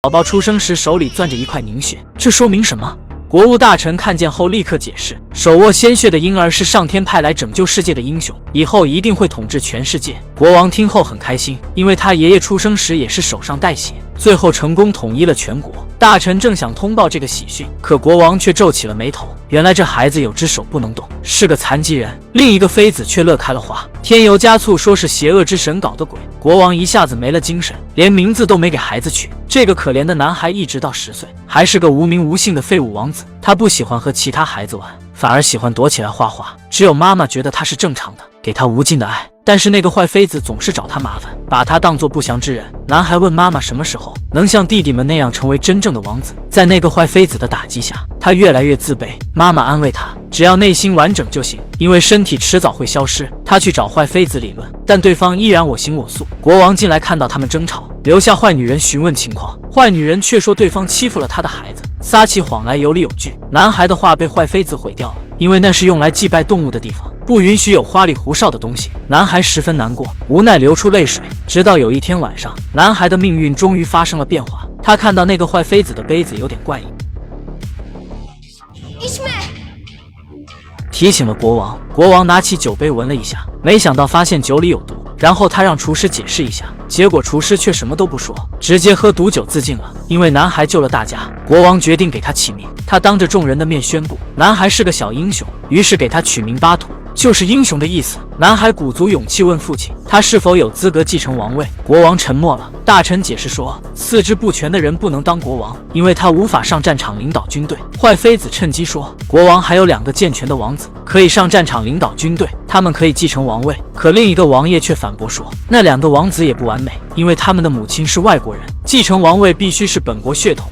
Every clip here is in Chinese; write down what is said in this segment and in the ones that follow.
宝宝出生时手里攥着一块凝血，这说明什么？国务大臣看见后立刻解释，手握鲜血的婴儿是上天派来拯救世界的英雄，以后一定会统治全世界。国王听后很开心，因为他爷爷出生时也是手上带血，最后成功统一了全国。大臣正想通报这个喜讯，可国王却皱起了眉头，原来这孩子有只手不能动，是个残疾人。另一个妃子却乐开了花，添油加醋说是邪恶之神搞的鬼。国王一下子没了精神，连名字都没给孩子取。这个可怜的男孩一直到10岁，还是个无名无姓的废物王子。他不喜欢和其他孩子玩，反而喜欢躲起来画画。只有妈妈觉得他是正常的，给他无尽的爱。但是那个坏妃子总是找他麻烦，把他当作不祥之人。男孩问妈妈什么时候能像弟弟们那样成为真正的王子。在那个坏妃子的打击下，他越来越自卑。妈妈安慰他，只要内心完整就行，因为身体迟早会消失。他去找坏妃子理论，但对方依然我行我素。国王进来看到他们争吵，留下坏女人询问情况。坏女人却说对方欺负了他的孩子，撒起谎来有理有据。男孩的话被坏妃子毁掉了，因为那是用来祭拜动物的地方，不允许有花里胡哨的东西。男孩十分难过，无奈流出泪水。直到有一天晚上，男孩的命运终于发生了变化。他看到那个坏妃子的杯子有点怪异，提醒了国王。国王拿起酒杯闻了一下，没想到发现酒里有毒。然后他让厨师解释一下，结果厨师却什么都不说，直接喝毒酒自尽了。因为男孩救了大家，国王决定给他起名。他当着众人的面宣布，男孩是个小英雄，于是给他取名巴图，就是英雄的意思。男孩鼓足勇气问父亲，他是否有资格继承王位。国王沉默了。大臣解释说，四肢不全的人不能当国王，因为他无法上战场领导军队。坏妃子趁机说，国王还有2个健全的王子，可以上战场领导军队，他们可以继承王位。可另一个王爷却反驳说，那2个王子也不完美，因为他们的母亲是外国人，继承王位必须是本国血统。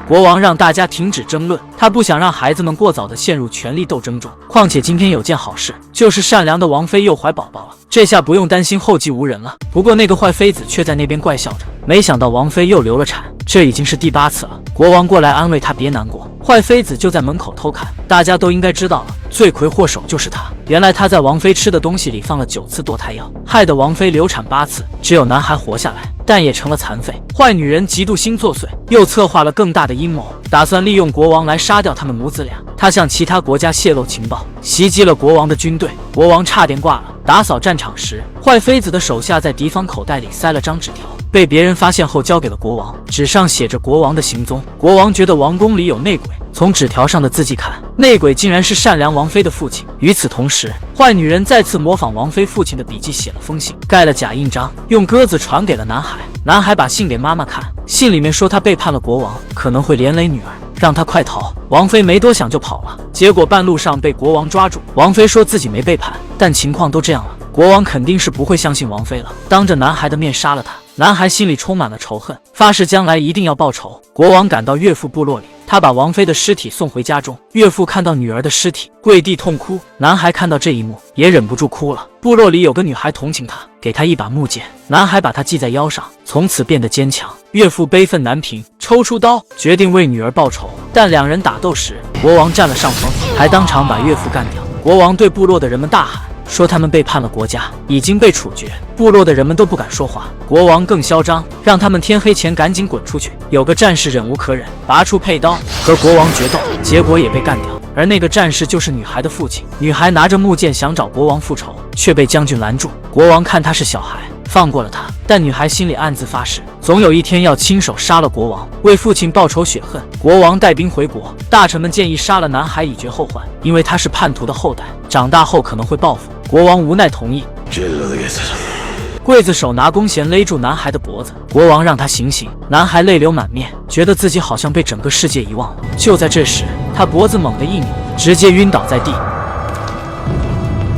国王让大家停止争论，他不想让孩子们过早的陷入权力斗争中。况且今天有件好事，就是善良的王妃又怀宝宝了，这下不用担心后继无人了。不过那个坏妃子却在那边怪笑着，没想到王妃又流了产，这已经是第8次了。国王过来安慰她别难过，坏妃子就在门口偷看。大家都应该知道了，罪魁祸首就是他。原来他在王妃吃的东西里放了9次堕胎药，害得王妃流产8次，只有男孩活下来，但也成了残废。坏女人嫉妒心作祟，又策划了更大的阴谋，打算利用国王来杀掉他们母子俩。他向其他国家泄露情报，袭击了国王的军队，国王差点挂了。打扫战场时，坏妃子的手下在敌方口袋里塞了张纸条，被别人发现后交给了国王，纸上写着国王的行踪。国王觉得王宫里有内鬼，从纸条上的字迹看，内鬼竟然是善良王妃的父亲。与此同时，坏女人再次模仿王妃父亲的笔记写了封信，盖了假印章，用鸽子传给了男孩。男孩把信给妈妈看，信里面说他背叛了国王，可能会连累女儿，让他快逃。王妃没多想就跑了，结果半路上被国王抓住。王妃说自己没背叛，但情况都这样了，国王肯定是不会相信王妃了，当着男孩的面杀了他。男孩心里充满了仇恨，发誓将来一定要报仇。国王赶到岳父部落里，他把王妃的尸体送回家中。岳父看到女儿的尸体，跪地痛哭。男孩看到这一幕，也忍不住哭了。部落里有个女孩同情他，给他一把木剑。男孩把它系在腰上，从此变得坚强。岳父悲愤难平，抽出刀，决定为女儿报仇。但2人打斗时，国王占了上风，还当场把岳父干掉。国王对部落的人们大喊，说他们背叛了国家，已经被处决。部落的人们都不敢说话。国王更嚣张，让他们天黑前赶紧滚出去。有个战士忍无可忍，拔出佩刀和国王决斗，结果也被干掉。而那个战士就是女孩的父亲。女孩拿着木剑想找国王复仇，却被将军拦住。国王看她是小孩，放过了她，但女孩心里暗自发誓，总有一天要亲手杀了国王，为父亲报仇雪恨。国王带兵回国，大臣们建议杀了男孩以绝后患，因为他是叛徒的后代，长大后可能会报复。国王无奈同意。刽子手拿弓弦勒住男孩的脖子，国王让他行刑。男孩泪流满面，觉得自己好像被整个世界遗忘了。就在这时，他脖子猛地一扭，直接晕倒在地。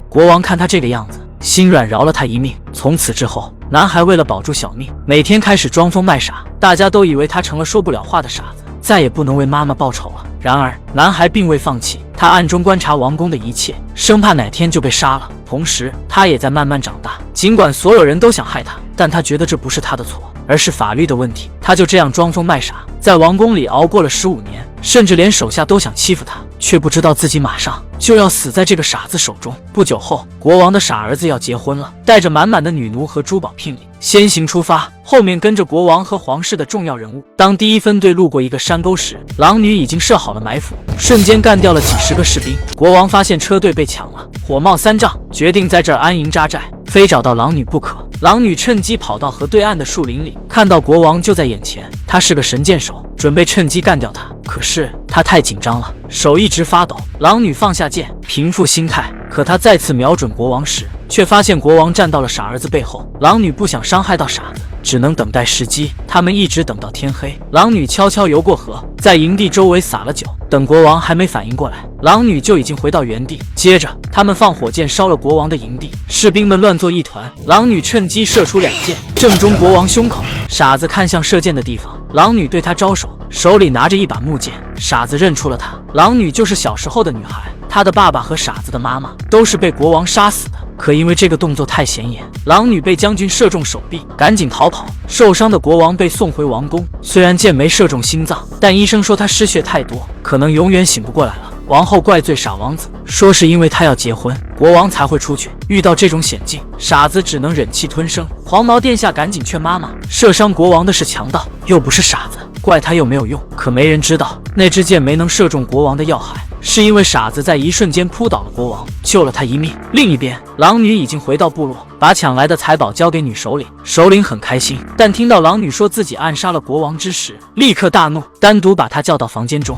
国王看他这个样子，心软，饶了他一命。从此之后，男孩为了保住小命，每天开始装疯卖傻。大家都以为他成了说不了话的傻子，再也不能为妈妈报仇了。然而，男孩并未放弃，他暗中观察王宫的一切，生怕哪天就被杀了。同时，他也在慢慢长大。尽管所有人都想害他，但他觉得这不是他的错，而是法律的问题。他就这样装疯卖傻，在王宫里熬过了15年，甚至连手下都想欺负他，却不知道自己马上就要死在这个傻子手中。不久后，国王的傻儿子要结婚了，带着满满的女奴和珠宝聘礼，先行出发。后面跟着国王和皇室的重要人物。当第一分队路过一个山沟时，狼女已经设好了埋伏，瞬间干掉了几十个士兵。国王发现车队被抢了，火冒三丈，决定在这儿安营扎寨，非找到狼女不可。狼女趁机跑到河对岸的树林里，看到国王就在眼前，他是个神箭手，准备趁机干掉他。可是他太紧张了，手一直发抖。狼女放下剑，平复心态，可他再次瞄准国王时，却发现国王站到了傻儿子背后。狼女不想伤害到傻子，只能等待时机。他们一直等到天黑，狼女悄悄游过河，在营地周围撒了酒。等国王还没反应过来，狼女就已经回到原地。接着他们放火箭烧了国王的营地，士兵们乱作一团。狼女趁机射出2箭，正中国王胸口。傻子看向射箭的地方，狼女对他招手，手里拿着一把木剑。傻子认出了她，狼女就是小时候的女孩，她的爸爸和傻子的妈妈都是被国王杀死的。可因为这个动作太显眼，狼女被将军射中手臂，赶紧逃跑。受伤的国王被送回王宫，虽然箭没射中心脏，但医生说他失血太多，可能永远醒不过来了。王后怪罪傻王子，说是因为他要结婚，国王才会出去。遇到这种险境，傻子只能忍气吞声。黄毛殿下赶紧劝妈妈，射伤国王的是强盗，又不是傻子，怪他又没有用。可没人知道，那支箭没能射中国王的要害，是因为傻子在一瞬间扑倒了国王，救了他一命。另一边，狼女已经回到部落，把抢来的财宝交给女首领。首领很开心，但听到狼女说自己暗杀了国王之时，立刻大怒，单独把她叫到房间中。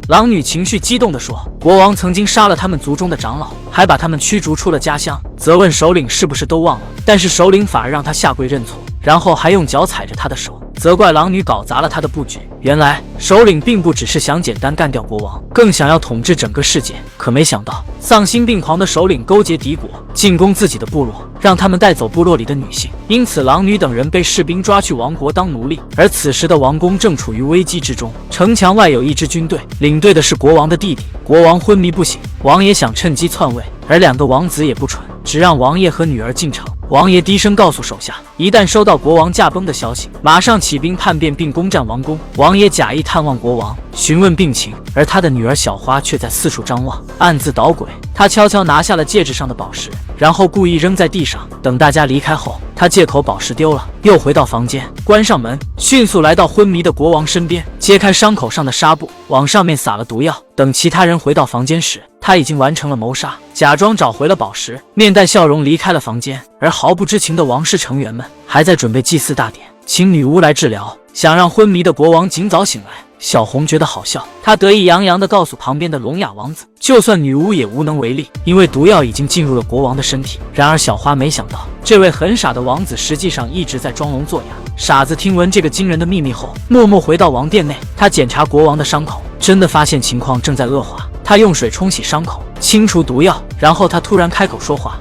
狼女情绪激动地说，国王曾经杀了他们族中的长老，还把他们驱逐出了家乡，责问首领是不是都忘了。但是首领反而让他下跪认错，然后还用脚踩着他的手，责怪狼女搞砸了他的布局。原来首领并不只是想简单干掉国王，更想要统治整个世界。可没想到丧心病狂的首领勾结敌国，进攻自己的部落，让他们带走部落里的女性。因此狼女等人被士兵抓去王国当奴隶。而此时的王宫正处于危机之中，城墙外有一支军队，领队的是国王的弟弟。国王昏迷不醒，王爷想趁机篡位，而2个王子也不蠢，只让王爷和女儿进城。王爷低声告诉手下，一旦收到国王驾崩的消息，马上起兵叛变并攻占王宫。王爷假意探望国王，询问病情，而他的女儿小花却在四处张望，暗自捣鬼。他悄悄拿下了戒指上的宝石，然后故意扔在地上。等大家离开后，他借口宝石丢了，又回到房间，关上门，迅速来到昏迷的国王身边，揭开伤口上的纱布，往上面撒了毒药。等其他人回到房间时，他已经完成了谋杀，假装找回了宝石，面带笑容离开了房间。而毫不知情的王室成员们还在准备祭祀大典，请女巫来治疗，想让昏迷的国王尽早醒来。小红觉得好笑，她得意洋洋地告诉旁边的聋哑王子，就算女巫也无能为力，因为毒药已经进入了国王的身体。然而小花没想到，这位很傻的王子实际上一直在装聋作哑。傻子听闻这个惊人的秘密后，默默回到王殿内。他检查国王的伤口，真的发现情况正在恶化。他用水冲洗伤口，清除毒药，然后他突然开口说话。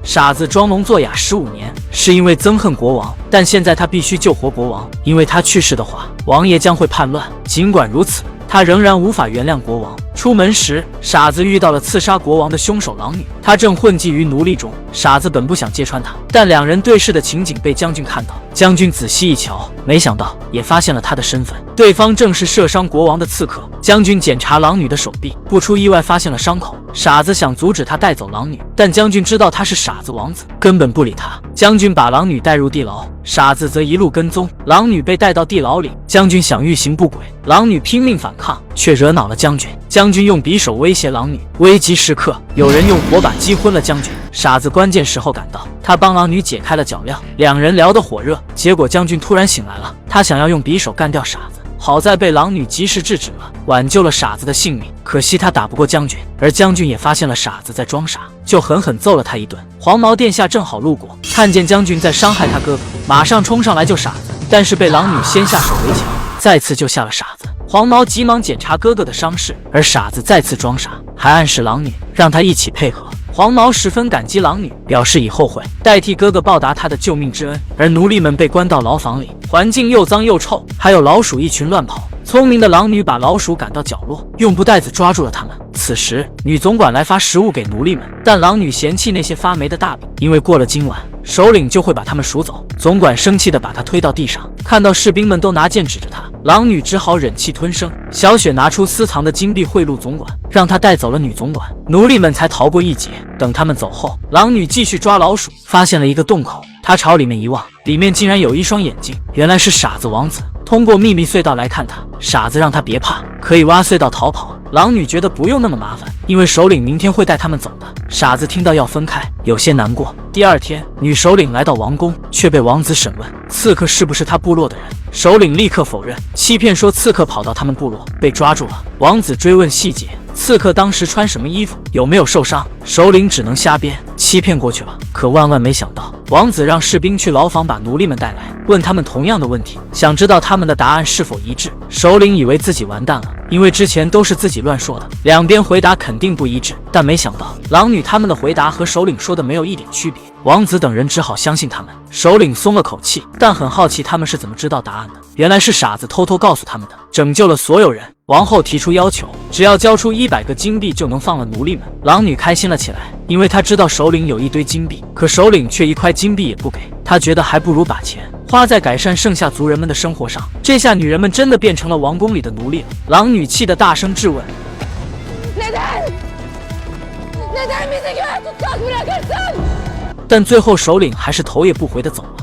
傻子装聋作哑15年，是因为憎恨国王，但现在他必须救活国王，因为他去世的话，王爷将会叛乱。尽管如此，他仍然无法原谅国王。出门时，傻子遇到了刺杀国王的凶手狼女，他正混迹于奴隶中。傻子本不想揭穿他，但2人对视的情景被将军看到。将军仔细一瞧，没想到也发现了他的身份，对方正是射伤国王的刺客。将军检查狼女的手臂，不出意外发现了伤口。傻子想阻止他带走狼女，但将军知道他是傻子王子，根本不理他。将军把狼女带入地牢，傻子则一路跟踪。狼女被带到地牢里，将军想欲行不轨，狼女拼命反抗，却惹恼了将军。将军用匕首威胁狼女，危急时刻，有人用火把击昏了将军。傻子关键时候赶到，他帮狼女解开了脚镣，2人聊得火热。结果将军突然醒来了，他想要用匕首干掉傻子，好在被狼女及时制止了，挽救了傻子的性命。可惜他打不过将军，而将军也发现了傻子在装傻，就狠狠揍了他一顿。黄毛殿下正好路过，看见将军在伤害他哥哥，马上冲上来救傻子，但是被狼女先下手为强，再次救下了傻子。黄毛急忙检查哥哥的伤势，而傻子再次装傻，还暗示狼女让他一起配合。黄毛十分感激狼女，表示以后会代替哥哥报答他的救命之恩。而奴隶们被关到牢房里，环境又脏又臭，还有老鼠一群乱跑。聪明的狼女把老鼠赶到角落，用布袋子抓住了它们。此时女总管来发食物给奴隶们，但狼女嫌弃那些发霉的大饼，因为过了今晚首领就会把他们赎走。总管生气地把他推到地上，看到士兵们都拿剑指着他，狼女只好忍气吞声。小雪拿出私藏的金币贿赂总管，让他带走了女总管，奴隶们才逃过一劫。等他们走后，狼女继续抓老鼠，发现了一个洞口，她朝里面一望，里面竟然有一双眼睛，原来是傻子王子通过秘密隧道来看他。傻子让他别怕，可以挖隧道逃跑。狼女觉得不用那么麻烦，因为首领明天会带他们走的。傻子听到要分开，有些难过。第二天，女首领来到王宫，却被王子审问刺客是不是他部落的人。首领立刻否认，欺骗说刺客跑到他们部落被抓住了。王子追问细节，刺客当时穿什么衣服，有没有受伤。首领只能瞎编，欺骗过去了。可万万没想到，王子让士兵去牢房把奴隶们带来，问他们同样的问题，想知道他们的答案是否一致。首领以为自己完蛋了，因为之前都是自己乱说的，两边回答肯定不一致。但没想到狼女他们的回答和首领说的没有一点区别，王子等人只好相信他们。首领松了口气，但很好奇他们是怎么知道答案的。原来是傻子偷偷告诉他们的，拯救了所有人。王后提出要求，只要交出100个金币就能放了奴隶们。狼女开心了起来，因为她知道首领有一堆金币，可首领却1块金币也不给。她觉得还不如把钱花在改善剩下族人们的生活上。这下女人们真的变成了王宫里的奴隶了。狼女气得大声质问：但最后首领还是头也不回地走了。